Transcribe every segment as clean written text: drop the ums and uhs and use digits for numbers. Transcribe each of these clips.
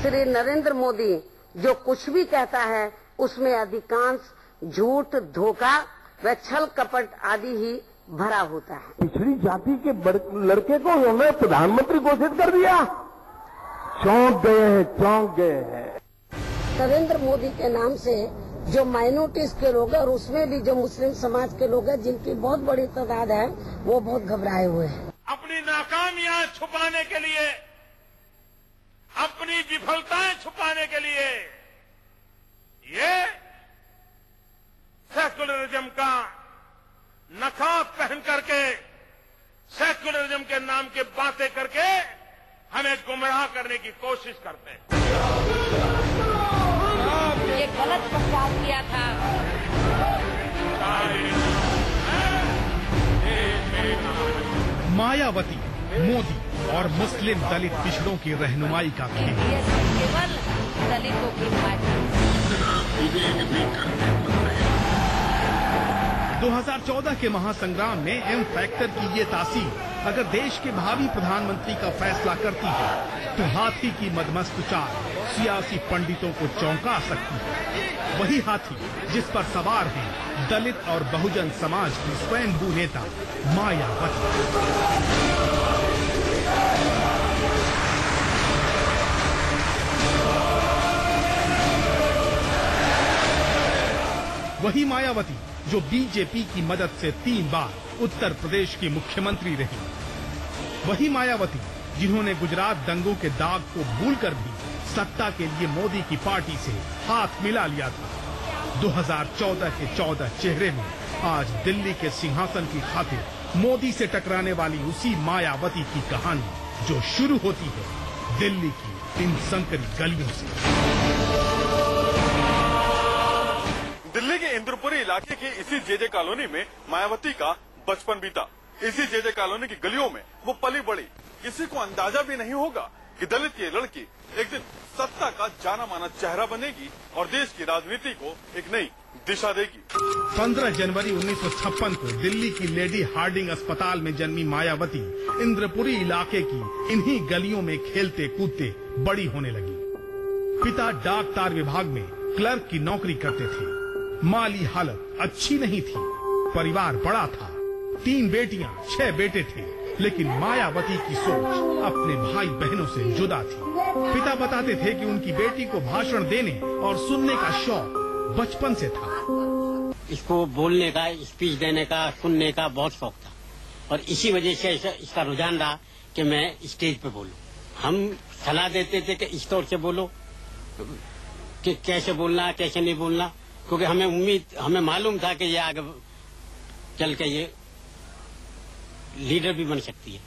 श्री नरेंद्र मोदी जो कुछ भी कहता है उसमें अधिकांश झूठ, धोखा व छल कपट आदि ही भरा होता है। पिछड़ी जाति के लड़के को उन्होंने प्रधानमंत्री घोषित कर दिया। चौंक गए हैं। नरेंद्र मोदी के नाम से जो माइनॉरिटीज के लोग हैं और उसमें भी जो मुस्लिम समाज के लोग हैं जिनकी बहुत बड़ी तादाद है, वो बहुत घबराए हुए हैं। अपनी नाकामियां छुपाने के लिए, अपनी विफलताएं छुपाने के लिए ये सेकुलरिज्म का नकाब पहन करके, सेकुलरिज्म के नाम की बातें करके हमें गुमराह करने की कोशिश करते हैं। ये गलत प्रचार किया था। मायावती, मोदी और मुस्लिम दलित पिछड़ों की रहनुमाई का खेल। ये केवल दलितों की फायदा। 2014 के महासंग्राम में एम फैक्टर की ये तासीर अगर देश के भावी प्रधानमंत्री का फैसला करती है तो हाथी की मदमस्त चाल सियासी पंडितों को चौंका सकती है। वही हाथी जिस पर सवार है दलित और बहुजन समाज की स्वयंभू नेता मायावती। वही मायावती जो बीजेपी की मदद से 3 बार उत्तर प्रदेश की मुख्यमंत्री रही। वही मायावती जिन्होंने गुजरात दंगों के दाग को भूलकर भी सत्ता के लिए मोदी की पार्टी से हाथ मिला लिया था। 2014 के 14 चेहरे में आज दिल्ली के सिंहासन की खातिर मोदी से टकराने वाली उसी मायावती की कहानी जो शुरू होती है दिल्ली की इन संकरी गलियों से। दिल्ली के इंद्रपुरी इलाके की इसी जेजे कॉलोनी में मायावती का बचपन बीता। इसी जेजे कॉलोनी की गलियों में वो पली बड़ी। किसी को अंदाजा भी नहीं होगा कि दलित ये लड़की एक दिन सत्ता का जाना माना चेहरा बनेगी और देश की राजनीति को एक नई दिशा देगी। 15 जनवरी 1956 को दिल्ली की लेडी हार्डिंग अस्पताल में जन्मी मायावती इंद्रपुरी इलाके की इन्हीं गलियों में खेलते कूदते बड़ी होने लगी। पिता डाक तार विभाग में क्लर्क की नौकरी करते थे। माली हालत अच्छी नहीं थी। परिवार बड़ा था, 3 बेटियां 6 बेटे थे, लेकिन मायावती की सोच अपने भाई बहनों से जुदा थी। पिता बताते थे कि उनकी बेटी को भाषण देने और सुनने का शौक बचपन से था। इसको बोलने का, स्पीच देने का, सुनने का बहुत शौक था और इसी वजह से इसका रुझान रहा कि मैं स्टेज पे बोलूं। हम सलाह देते थे कि इस तौर से बोलो, कि कैसे बोलना कैसे नहीं बोलना, क्योंकि हमें मालूम था कि ये आगे चल के ये लीडर भी बन सकती है।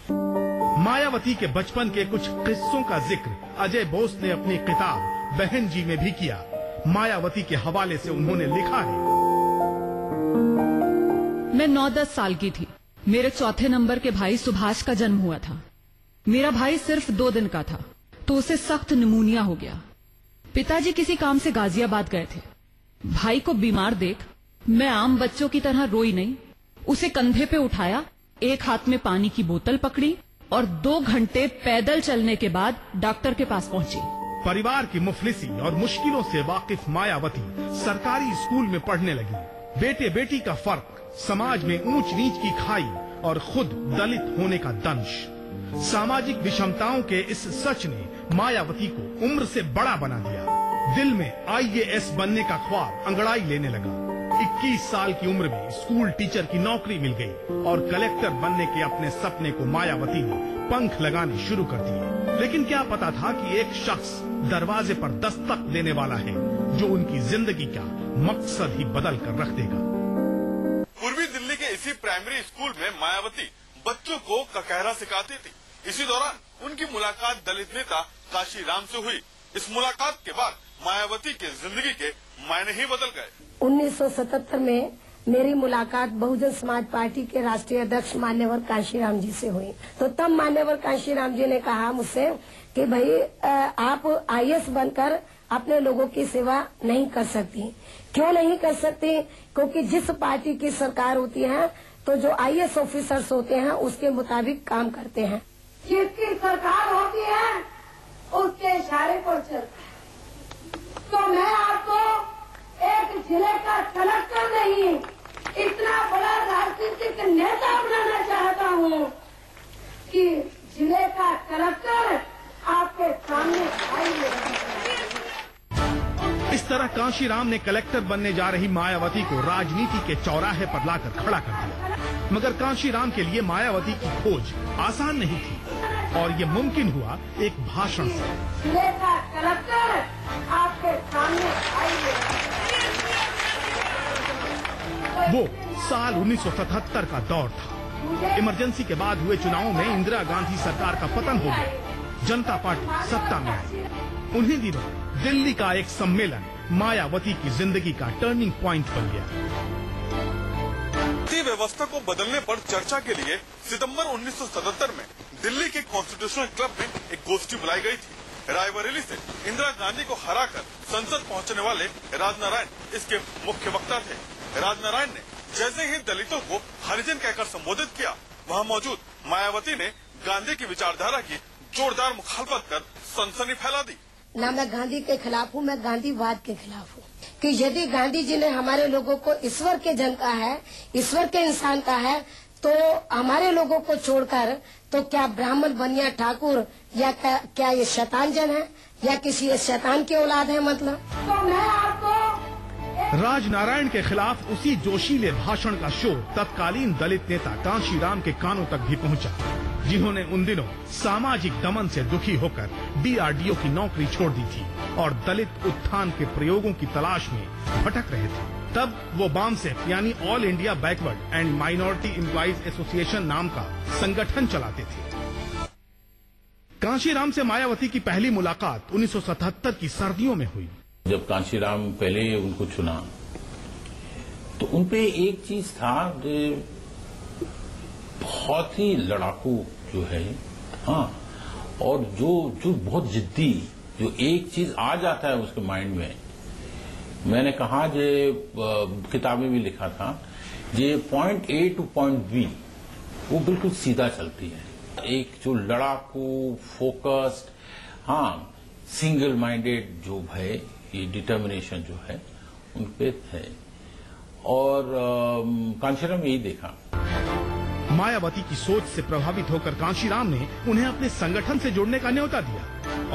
मायावती के बचपन के कुछ किस्सों का जिक्र अजय बोस ने अपनी किताब बहन जी में भी किया। मायावती के हवाले से उन्होंने लिखा है, मैं 9-10 साल की थी। मेरे चौथे नंबर के भाई सुभाष का जन्म हुआ था। मेरा भाई सिर्फ 2 दिन का था तो उसे सख्त निमोनिया हो गया। पिताजी किसी काम से गाजियाबाद गए थे। भाई को बीमार देख मैं आम बच्चों की तरह रोई नहीं, उसे कंधे पे उठाया, एक हाथ में पानी की बोतल पकड़ी और 2 घंटे पैदल चलने के बाद डॉक्टर के पास पहुंची। परिवार की मुफलिसी और मुश्किलों से वाकिफ मायावती सरकारी स्कूल में पढ़ने लगी। बेटे बेटी का फर्क, समाज में ऊंच नीच की खाई और खुद दलित होने का दंश। सामाजिक विषमताओं के इस सच ने मायावती को उम्र से बड़ा बना दिया। दिल में IAS बनने का ख्वाब अंगड़ाई लेने लगा। 21 साल की उम्र में स्कूल टीचर की नौकरी मिल गई और कलेक्टर बनने के अपने सपने को मायावती ने पंख लगाने शुरू कर दिए। लेकिन क्या पता था कि एक शख्स दरवाजे पर दस्तक देने वाला है जो उनकी जिंदगी का मकसद ही बदल कर रख देगा। पूर्वी दिल्ली के इसी प्राइमरी स्कूल में मायावती बच्चों को ककहरा सिखाती थी। इसी दौरान उनकी मुलाकात दलित नेता काशी राम से हुई। इस मुलाकात के बाद मायावती के जिंदगी के मायने ही बदल गए। 1977 में मेरी मुलाकात बहुजन समाज पार्टी के राष्ट्रीय अध्यक्ष मान्यवर काशीराम जी से हुई। तो तब मान्यवर काशीराम जी ने कहा मुझसे कि भाई आप IAS बनकर अपने लोगों की सेवा नहीं कर सकती। क्यों नहीं कर सकती? क्योंकि जिस पार्टी की सरकार होती है तो जो IAS ऑफिसर्स होते हैं उसके मुताबिक काम करते हैं। जिसकी सरकार होती है उसके इशारे पर चलते हूँ कि जिले का कलेक्टर आपके सामने इस तरह कांशीराम ने कलेक्टर बनने जा रही मायावती को राजनीति के चौराहे पर लाकर खड़ा कर दिया। मगर कांशीराम के लिए मायावती की खोज आसान नहीं थी और ये मुमकिन हुआ एक भाषण से। जिले का कलेक्टर आपके सामने वो साल 1977 का दौर था। इमरजेंसी के बाद हुए चुनावों में इंदिरा गांधी सरकार का पतन हो गया, जनता पार्टी सत्ता में आई। उन्हीं दिनों दिल्ली का एक सम्मेलन मायावती की जिंदगी का टर्निंग पॉइंट बन गया। व्यवस्था को बदलने पर चर्चा के लिए सितंबर 1977 में दिल्ली के कॉन्स्टिट्यूशनल क्लब में एक गोष्ठी बुलाई गई थी। रायबरेली से इंदिरा गांधी को हराकर संसद पहुंचने वाले राजनारायण इसके मुख्य वक्ता थे। राजनारायण ने जैसे ही दलितों को हरिजन कहकर संबोधित किया, वहां मौजूद मायावती ने गांधी की विचारधारा की जोरदार मुखालफत कर सनसनी फैला दी। ना मैं गांधी के खिलाफ हूँ, मैं गांधीवाद के खिलाफ हूँ कि यदि गांधी जी ने हमारे लोगों को ईश्वर के जन का है, ईश्वर के इंसान का है, तो हमारे लोगों को छोड़कर तो क्या ब्राह्मण बनिया ठाकुर या क्या ये शैतान जन है या किसी शैतान की औलाद है? मतलब तो मैं आपको राजनारायण के खिलाफ उसी जोशीले भाषण का शोर तत्कालीन दलित नेता कांशीराम के कानों तक भी पहुंचा, जिन्होंने उन दिनों सामाजिक दमन से दुखी होकर डीआरडीओ की नौकरी छोड़ दी थी और दलित उत्थान के प्रयोगों की तलाश में भटक रहे थे। तब वो बामसेफ यानी all India backward and minority employees association नाम का संगठन चलाते थे। कांशीराम से मायावती की पहली मुलाकात 1977 की सर्दियों में हुई। जब कांशीराम पहले उनको चुना तो उनपे एक चीज था, बहुत ही लड़ाकू जो है, हाँ, और जो बहुत जिद्दी, जो एक चीज आ जाता है उसके माइंड में। मैंने कहा जे किताबें भी लिखा था, जे point A to point B वो बिल्कुल सीधा चलती है। एक जो लड़ाकू, फोकस्ड, हाँ, सिंगल माइंडेड जो है, ये डिटर्मिनेशन जो है उनपे है। और कांशीराम यही देखा। मायावती की सोच से प्रभावित होकर कांशीराम ने उन्हें अपने संगठन से जुड़ने का न्योता दिया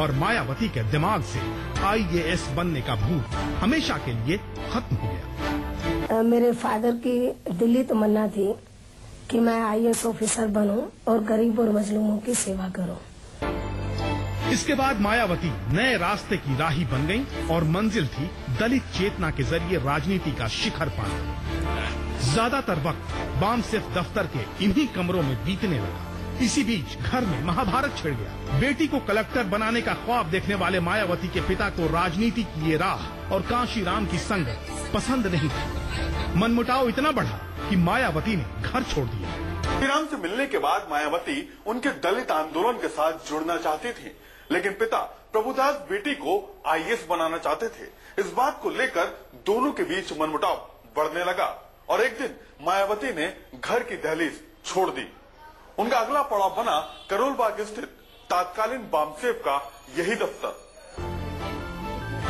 और मायावती के दिमाग से आईएएस बनने का भूत हमेशा के लिए खत्म हो गया। मेरे फादर की दिल्ली तमन्ना थी कि मैं आईएएस ऑफिसर बनूं और गरीब और मजलूमों की सेवा करूं। इसके बाद मायावती नए रास्ते की राही बन गईं और मंजिल थी दलित चेतना के जरिए राजनीति का शिखर पाना। ज्यादातर वक्त बामसेफ दफ्तर के इन्हीं कमरों में बीतने लगा। इसी बीच घर में महाभारत छिड़ गया। बेटी को कलेक्टर बनाने का ख्वाब देखने वाले मायावती के पिता को राजनीति की ये राह और कांशीराम की संगत पसंद नहीं थी। मनमुटाव इतना बढ़ा कि मायावती ने घर छोड़ दिया। कांशीराम से मिलने के बाद मायावती उनके दलित आंदोलन के साथ जुड़ना चाहती थी, लेकिन पिता प्रभुदास बेटी को आईएएस बनाना चाहते थे। इस बात को लेकर दोनों के बीच मनमुटाव बढ़ने लगा और एक दिन मायावती ने घर की दहलीज छोड़ दी। उनका अगला पड़ाव बना करोल बाग स्थित तात्कालीन बामसेफ का यही दफ्तर।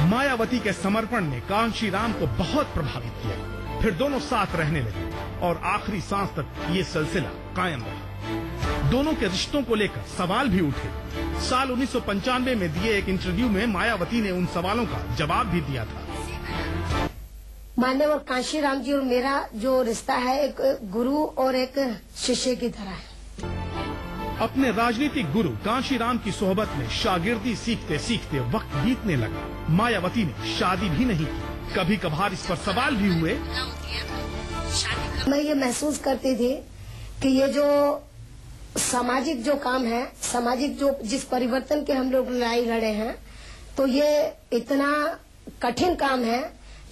मायावती के समर्पण ने कांशीराम को बहुत प्रभावित किया। फिर दोनों साथ रहने लगे और आखिरी सांस तक ये सिलसिला कायम रहा। दोनों के रिश्तों को लेकर सवाल भी उठे। साल 1995 में दिए एक इंटरव्यू में मायावती ने उन सवालों का जवाब भी दिया था। मान्यवर कांशीराम जी और मेरा जो रिश्ता है एक गुरु और एक शिष्य की तरह है। अपने राजनीतिक गुरु कांशीराम की सोहबत में शागिर्दी सीखते सीखते वक्त बीतने लगा। मायावती ने शादी भी नहीं की। कभी कभार इस पर सवाल भी हुए। मैं ये महसूस करती थी कि ये जो सामाजिक जो काम है, सामाजिक जो जिस परिवर्तन के हम लोग लड़ाई लड़े हैं, तो ये इतना कठिन काम है।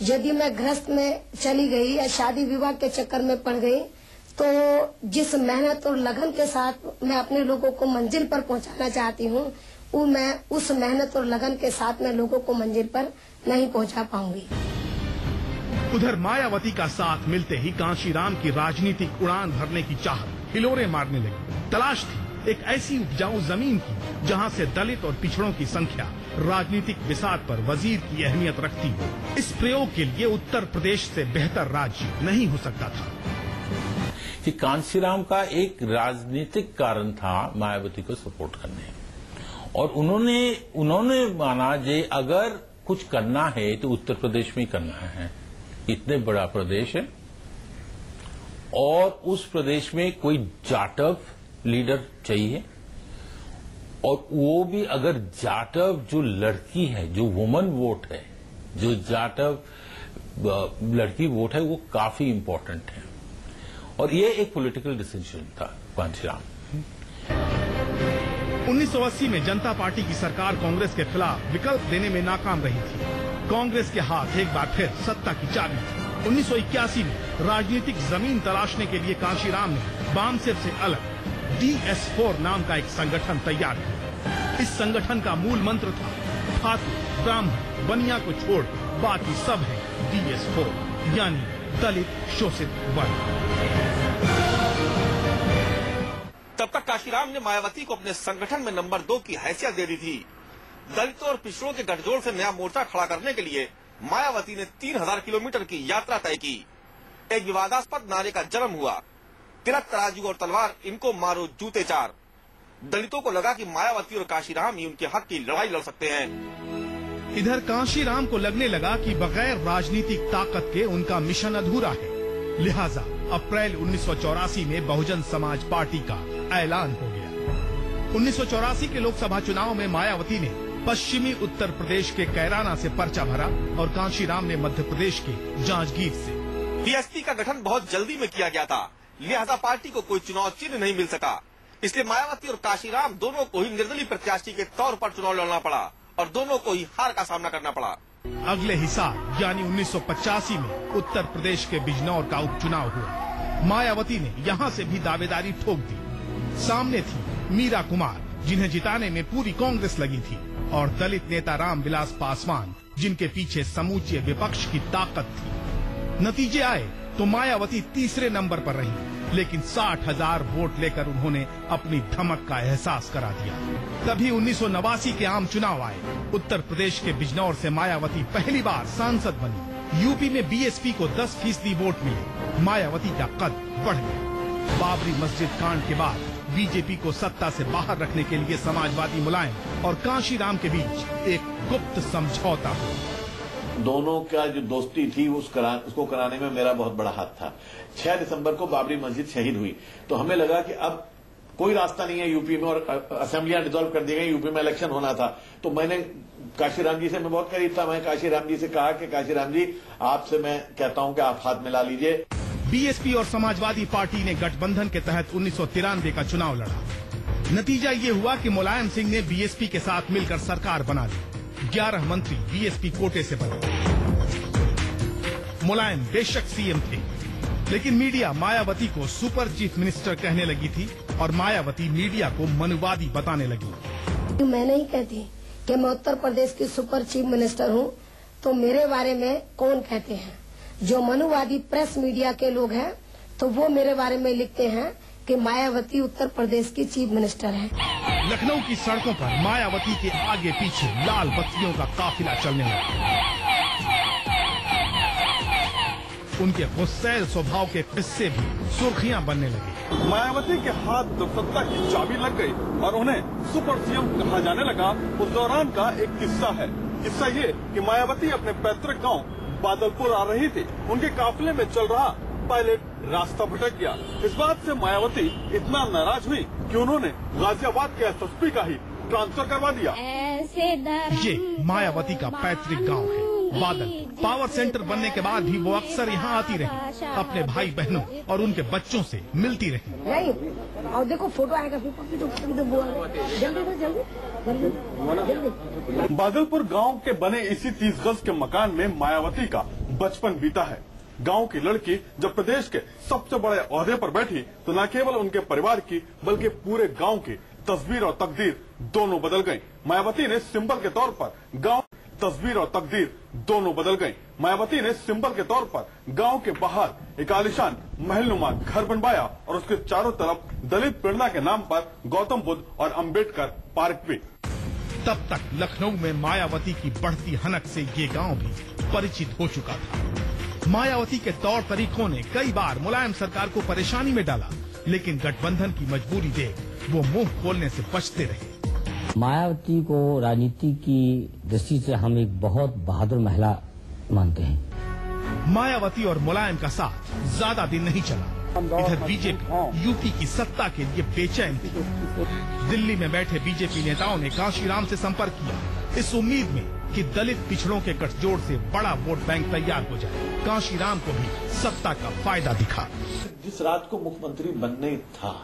यदि मैं गृहस्थ में चली गई या शादी विवाह के चक्कर में पड़ गई, तो जिस मेहनत और लगन के साथ मैं अपने लोगों को मंजिल पर पहुंचाना चाहती हूँ, वो मैं उस मेहनत और लगन के साथ मैं लोगों को मंजिल पर नहीं पहुंचा पाऊंगी। उधर मायावती का साथ मिलते ही कांशीराम की राजनीतिक उड़ान भरने की चाहत हिलोरे मारने लगी। तलाश थी एक ऐसी उपजाऊ जमीन की जहां से दलित और पिछड़ों की संख्या राजनीतिक बिसात पर वजीर की अहमियत रखती हो। इस प्रयोग के लिए उत्तर प्रदेश से बेहतर राज्य नहीं हो सकता था। कि कांशीराम का एक राजनीतिक कारण था मायावती को सपोर्ट करने, और उन्होंने माना जे अगर कुछ करना है तो उत्तर प्रदेश में ही करना है। इतने बड़ा प्रदेश है और उस प्रदेश में कोई जाटव लीडर चाहिए, और वो भी अगर जाटव जो लड़की है, जो वुमन वोट है, जो जाटव लड़की वोट है, वो काफी इंपॉर्टेंट है। और ये एक पॉलिटिकल डिसीजन था कांशीराम। 1980 में जनता पार्टी की सरकार कांग्रेस के खिलाफ विकल्प देने में नाकाम रही थी। कांग्रेस के हाथ एक बार फिर सत्ता की चाबी थी। 1981 में राजनीतिक जमीन तलाशने के लिए कांशीराम ने बामसेब से अलग DS4 नाम का एक संगठन तैयार किया। इस संगठन का मूल मंत्र था, खातू, ब्राह्मण, बनिया को छोड़ बाकी सब है DS4, यानी दलित शोषित वर्ग। तब तक कांशीराम ने मायावती को अपने संगठन में नंबर 2 की हैसियत दे दी थी। दलितों और पिछड़ों के गठजोड़ से नया मोर्चा खड़ा करने के लिए मायावती ने 3000 किलोमीटर की यात्रा तय की। एक विवादास्पद नारे का जन्म हुआ, तिलक तराजू और तलवार, इनको मारो जूते चार। दलितों को लगा कि मायावती और कांशीराम ही उनके हक की लड़ाई लड़ सकते हैं। इधर कांशीराम को लगने लगा कि बगैर राजनीतिक ताकत के उनका मिशन अधूरा है। लिहाजा अप्रैल 1984 में बहुजन समाज पार्टी का ऐलान हो गया। 1984 के लोकसभा चुनाव में मायावती ने पश्चिमी उत्तर प्रदेश के कैराना से पर्चा भरा और कांशीराम ने मध्य प्रदेश के जांजगीर से। बीएसपी का गठन बहुत जल्दी में किया गया था, लिहाजा पार्टी को कोई चुनाव चिन्ह नहीं मिल सका। इसलिए मायावती और कांशीराम दोनों को ही निर्दलीय प्रत्याशी के तौर पर चुनाव लड़ना पड़ा और दोनों को ही हार का सामना करना पड़ा। अगले ही साल यानी 1985 में उत्तर प्रदेश के बिजनौर का उपचुनाव हुआ। मायावती ने यहां से भी दावेदारी ठोक दी। सामने थी मीरा कुमार, जिन्हें जिताने में पूरी कांग्रेस लगी थी, और दलित नेता रामविलास पासवान, जिनके पीछे समूचे विपक्ष की ताकत थी। नतीजे आए तो मायावती तीसरे नंबर पर रही, लेकिन 60,000 वोट लेकर उन्होंने अपनी धमक का एहसास करा दिया। तभी 1989 के आम चुनाव आए। उत्तर प्रदेश के बिजनौर से मायावती पहली बार सांसद बनी। यूपी में बीएसपी को 10% वोट मिले। मायावती का कद बढ़ गया। बाबरी मस्जिद कांड के बाद बीजेपी को सत्ता से बाहर रखने के लिए समाजवादी मुलायम और कांशीराम के बीच एक गुप्त समझौता हुआ। दोनों का जो दोस्ती थी उसको कराने में मेरा बहुत बड़ा हाथ था। 6 दिसंबर को बाबरी मस्जिद शहीद हुई तो हमें लगा कि अब कोई रास्ता नहीं है यूपी में, और असेंबलियां डिसॉल्व कर दी गई, यूपी में इलेक्शन होना था। तो मैंने कांशीराम जी से, मैं बहुत करीब था, मैं कांशीराम जी से कहा कि कांशीराम जी, आपसे मैं कहता हूं कि आप हाथ मिला लीजिए। बीएसपी और समाजवादी पार्टी ने गठबंधन के तहत 1993 का चुनाव लड़ा। नतीजा ये हुआ कि मुलायम सिंह ने बीएसपी के साथ मिलकर सरकार बना दी। 11 मंत्री बीएसपी कोटे से बने। मुलायम बेशक सीएम थे, लेकिन मीडिया मायावती को सुपर चीफ मिनिस्टर कहने लगी थी और मायावती मीडिया को मनुवादी बताने लगी। मैं नहीं कहती कि मैं उत्तर प्रदेश की सुपर चीफ मिनिस्टर हूँ, तो मेरे बारे में कौन कहते हैं? जो मनुवादी प्रेस मीडिया के लोग हैं, तो वो मेरे बारे में लिखते हैं कि मायावती उत्तर प्रदेश की चीफ मिनिस्टर है। लखनऊ की सड़कों पर मायावती के आगे पीछे लाल बत्तियों का काफिला चलने लगा। उनके गुस्सैल स्वभाव के किस्से भी सुर्खियां बनने लगे। मायावती के हाथ जब सत्ता की चाबी लग गई और उन्हें सुपर सीएम कहा जाने लगा, उस दौरान का एक किस्सा है। किस्सा ये कि मायावती अपने पैतृक गांव बादलपुर आ रही थी। उनके काफिले में चल रहा पायलट रास्ता भटक गया। इस बात से मायावती इतना नाराज हुई कि उन्होंने गाजियाबाद के एसएसपी का ही ट्रांसफर करवा दिया। ये मायावती का पैतृक गांव है बादल। पावर सेंटर बनने के बाद भी वो अक्सर यहाँ आती रही, अपने भाई बहनों और उनके बच्चों से मिलती रही। नहीं, और देखो फोटो आएगा फिर जल्दी। बादलपुर गांव के बने इसी 30 गज के मकान में मायावती का बचपन बीता है। गांव की लड़की जब प्रदेश के सबसे बड़े ओहदे पर बैठी तो न केवल उनके परिवार की बल्कि पूरे गांव की तस्वीर और तकदीर दोनों बदल गयी। मायावती ने सिंबल के तौर पर गांव तस्वीर और तकदीर दोनों बदल गयी। मायावती ने सिंबल के तौर पर गांव के बाहर एक आलीशान महलनुमा घर बनवाया और उसके चारों तरफ दलित प्रेरणा के नाम पर गौतम बुद्ध और अम्बेडकर पार्क भी। तब तक लखनऊ में मायावती की बढ़ती हनक से ये गांव भी परिचित हो चुका था। मायावती के तौर तरीकों ने कई बार मुलायम सरकार को परेशानी में डाला, लेकिन गठबंधन की मजबूरी देख वो मुंह खोलने से बचते रहे। मायावती को राजनीति की दृष्टि से हम एक बहुत बहादुर महिला मानते हैं। मायावती और मुलायम का साथ ज्यादा दिन नहीं चला। इधर बीजेपी यूपी की सत्ता के लिए बेचैन थी। दिल्ली में बैठे बीजेपी नेताओं ने कांशीराम से संपर्क किया, इस उम्मीद में कि दलित पिछड़ों के गठजोड़ से बड़ा वोट बैंक तैयार हो जाए। कांशीराम को भी सत्ता का फायदा दिखा। जिस रात को मुख्यमंत्री बनने था,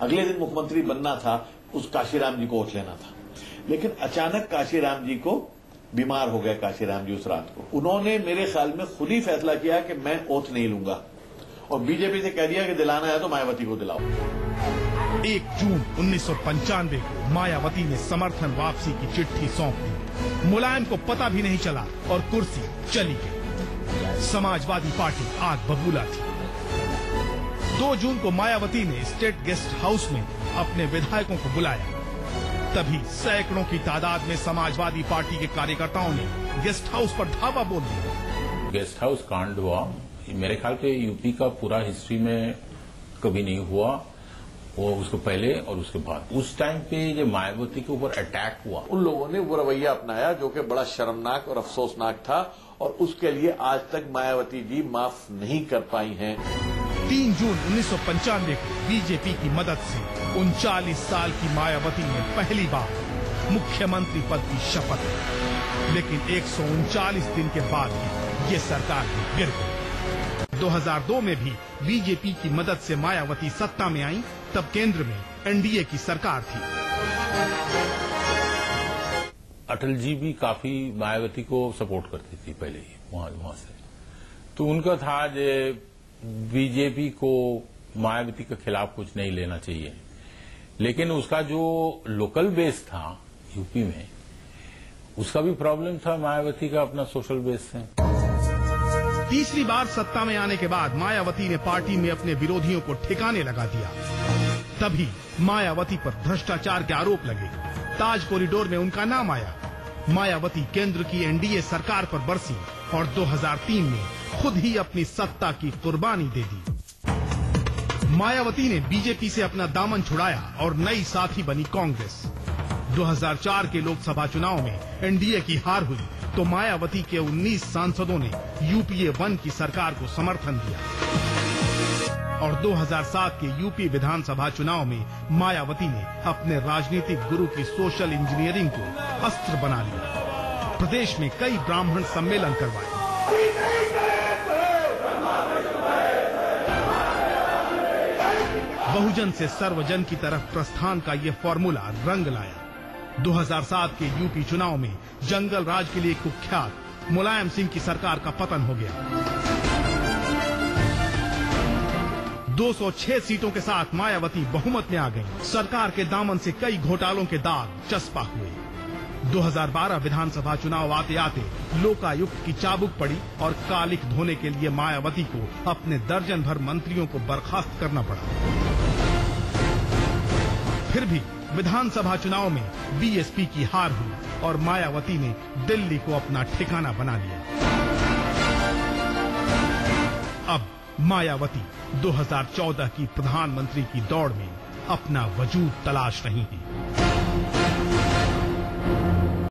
अगले दिन मुख्यमंत्री बनना था, उस कांशीराम जी को ओथ लेना था, लेकिन अचानक कांशीराम जी को बीमार हो गए। कांशीराम जी उस रात को उन्होंने मेरे ख्याल में खुद ही फैसला किया कि मैं ओथ नहीं लूंगा और बीजेपी से कह दिया कि दिलाना है तो मायावती को दिलाओ। 1 जून 1995 को मायावती ने समर्थन वापसी की चिट्ठी सौंप दी। मुलायम को पता भी नहीं चला और कुर्सी चली गई। समाजवादी पार्टी आग बबूला थी। 2 जून को मायावती ने स्टेट गेस्ट हाउस में अपने विधायकों को बुलाया। तभी सैकड़ों की तादाद में समाजवादी पार्टी के कार्यकर्ताओं ने गेस्ट हाउस पर धावा बोल दिया। गेस्ट हाउस कांड हुआ, मेरे ख्याल से यूपी का पूरा हिस्ट्री में कभी नहीं हुआ, वो उसको पहले और उसके बाद। उस टाइम पे जो मायावती के ऊपर अटैक हुआ, उन लोगों ने वो रवैया अपनाया जो कि बड़ा शर्मनाक और अफसोसनाक था और उसके लिए आज तक मायावती जी माफ नहीं कर पाई हैं। 3 जून 1995 को बीजेपी की मदद से 39 साल की मायावती ने पहली बार मुख्यमंत्री पद की शपथ ली, लेकिन 139 दिन के बाद ही ये सरकार गिर गई। 2002 में भी बीजेपी की मदद से मायावती सत्ता में आई, तब केंद्र में एनडीए की सरकार थी। अटल जी भी काफी मायावती को सपोर्ट करती थी पहले ही वहां से, तो उनका था जो बीजेपी को मायावती के खिलाफ कुछ नहीं लेना चाहिए, लेकिन उसका जो लोकल बेस था यूपी में, उसका भी प्रॉब्लम था मायावती का अपना सोशल बेस से। तीसरी बार सत्ता में आने के बाद मायावती ने पार्टी में अपने विरोधियों को ठिकाने लगा दिया। तभी मायावती पर भ्रष्टाचार के आरोप लगे। ताज कॉरिडोर में उनका नाम आया। मायावती केंद्र की एनडीए सरकार पर बरसी और 2003 में खुद ही अपनी सत्ता की कुर्बानी दे दी। मायावती ने बीजेपी से अपना दामन छुड़ाया और नई साथी बनी कांग्रेस। 2004 के लोकसभा चुनाव में एनडीए की हार हुई तो मायावती के 19 सांसदों ने यूपीए 1 की सरकार को समर्थन दिया और 2007 के यूपी विधानसभा चुनाव में मायावती ने अपने राजनीतिक गुरु की सोशल इंजीनियरिंग को अस्त्र बना लिया। प्रदेश में कई ब्राह्मण सम्मेलन करवाए। बहुजन से सर्वजन की तरफ प्रस्थान का ये फॉर्मूला रंग लाया। 2007 के यूपी चुनाव में जंगल राज के लिए कुख्यात मुलायम सिंह की सरकार का पतन हो गया। 206 सीटों के साथ मायावती बहुमत में आ गई। सरकार के दामन से कई घोटालों के दाग चस्पा हुए। 2012 विधानसभा चुनाव आते आते लोकायुक्त की चाबुक पड़ी और कालिख धोने के लिए मायावती को अपने दर्जन भर मंत्रियों को बर्खास्त करना पड़ा। फिर भी विधानसभा चुनाव में बीएसपी की हार हुई और मायावती ने दिल्ली को अपना ठिकाना बना लिया। अब मायावती 2014 की प्रधानमंत्री की दौड़ में अपना वजूद तलाश रही थी।